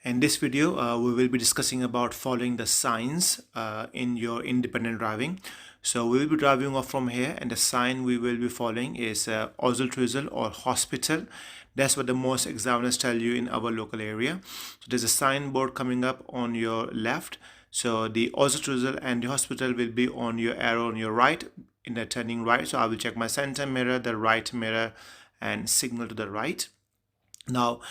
In this video, we will be discussing about following the signs in your independent driving. So we will be driving off from here, and the sign we will be following is Twizzle or hospital. That's what the most examiners tell you in our local area. So there's a signboard coming up on your left. So the Twizzle and the hospital will be on your arrow on your right in the turning right. So I will check my center mirror, the right mirror, and signal to the right. Now,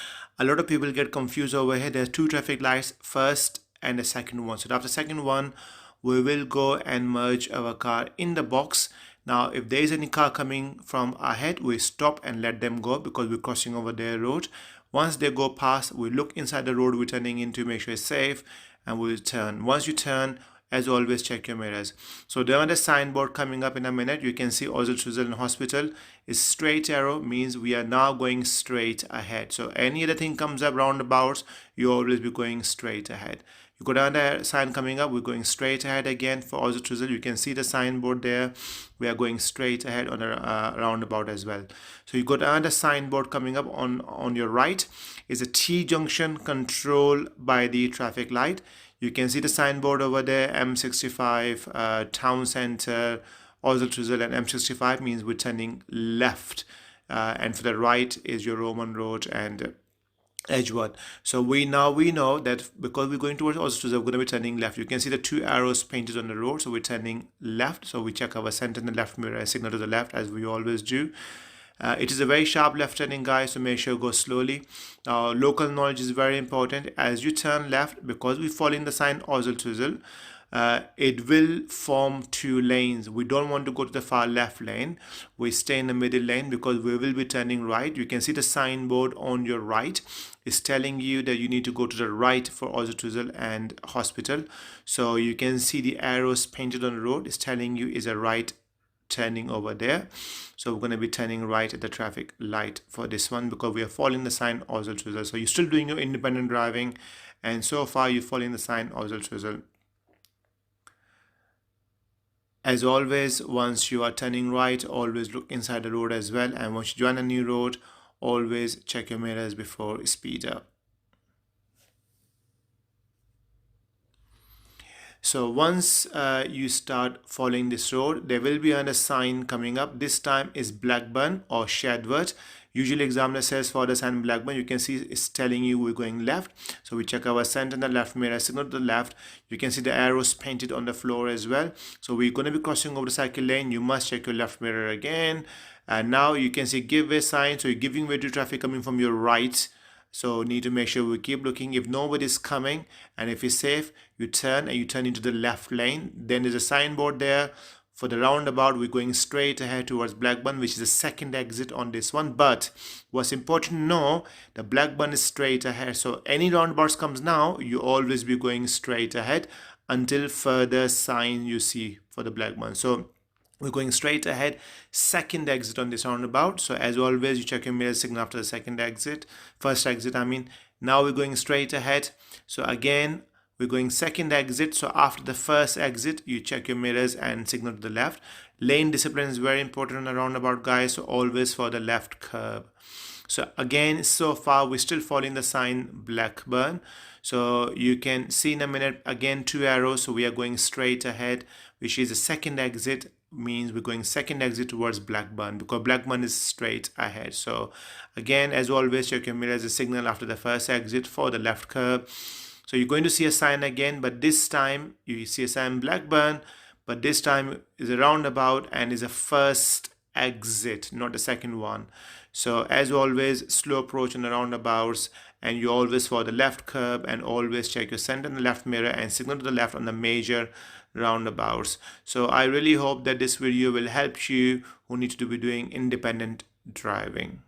a lot of people get confused over here. There's two traffic lights, first and the second one. So after the second one, we will go and merge our car in the box. Now, if there is any car coming from ahead, we stop and let them go because we're crossing over their road. Once they go past, we look inside the road we're turning into, make sure it's safe, and we'll turn. Once you turn, as always, check your mirrors. So there on the signboard coming up in a minute, you can see Twizzle Hospital is straight arrow, means we are now going straight ahead. So any other thing comes up roundabouts, you always be going straight ahead. You go down the sign coming up, we're going straight ahead again for Twizzle. You can see the signboard there. We are going straight ahead on a roundabout as well. So you go down the signboard coming up on your right is a T junction controlled by the traffic light. You can see the signboard over there, M65, Town Center, Twizzle, and M65 means we're turning left. And for the right is your Roman Road and Edgeworth. So we know that because we're going towards Twizzle, we're going to be turning left. You can see the two arrows painted on the road, so we're turning left. So we check our center in the left mirror and signal to the left as we always do. It is a very sharp left turning, guys, so make sure you go slowly. Local knowledge is very important. As you turn left, because we're following the sign Twizzle, it will form two lanes. We don't want to go to the far left lane. We stay in the middle lane because we will be turning right. You can see the signboard on your right is telling you that you need to go to the right for Twizzle and hospital. So you can see the arrows painted on the road is telling you is a right turning over there. So we're going to be turning right at the traffic light for this one because we are following the sign Twizzle. So you're still doing your independent driving, and so far you're following the sign Twizzle. As always, once you are turning right, always look inside the road as well, and once you join a new road, always check your mirrors before you speed up. So once you start following this road, there will be another sign coming up. This time is Blackburn or Shadworth. Usually examiner says for the sign Blackburn. You can see it's telling you we're going left. So we check our center in the left mirror, signal to the left. You can see the arrows painted on the floor as well. So we're going to be crossing over the cycle lane. You must check your left mirror again. And now you can see give way sign. So you're giving way to traffic coming from your right. So need to make sure we keep looking. If nobody's coming and if it's safe, you turn and you turn into the left lane. Then there's a signboard there for the roundabout. We're going straight ahead towards Blackburn, which is the second exit on this one. But what's important to know, the Blackburn is straight ahead. So any roundabouts comes now, you always be going straight ahead until further sign you see for the Blackburn. So we're going straight ahead, second exit on this roundabout. So as always, you check your mirror signal after the second exit, first exit I mean. Now we're going straight ahead. So again, we're going second exit. So after the first exit, you check your mirrors and signal to the left. Lane discipline is very important on a roundabout, guys. So always for the left curb. So again, so far we're still following the sign Blackburn. So you can see in a minute, again, two arrows. So we are going straight ahead, which is the second exit, means we're going second exit towards Blackburn because Blackburn is straight ahead. So again, as always, check your mirror as a signal after the first exit for the left curb. So you're going to see a sign again, but this time you see a sign Blackburn, but this time is a roundabout and is a first exit, not the second one. So as always, slow approach on the roundabouts, and you always for the left curb, and always check your center in the left mirror and signal to the left on the major roundabouts. So I really hope that this video will help you who need to be doing independent driving.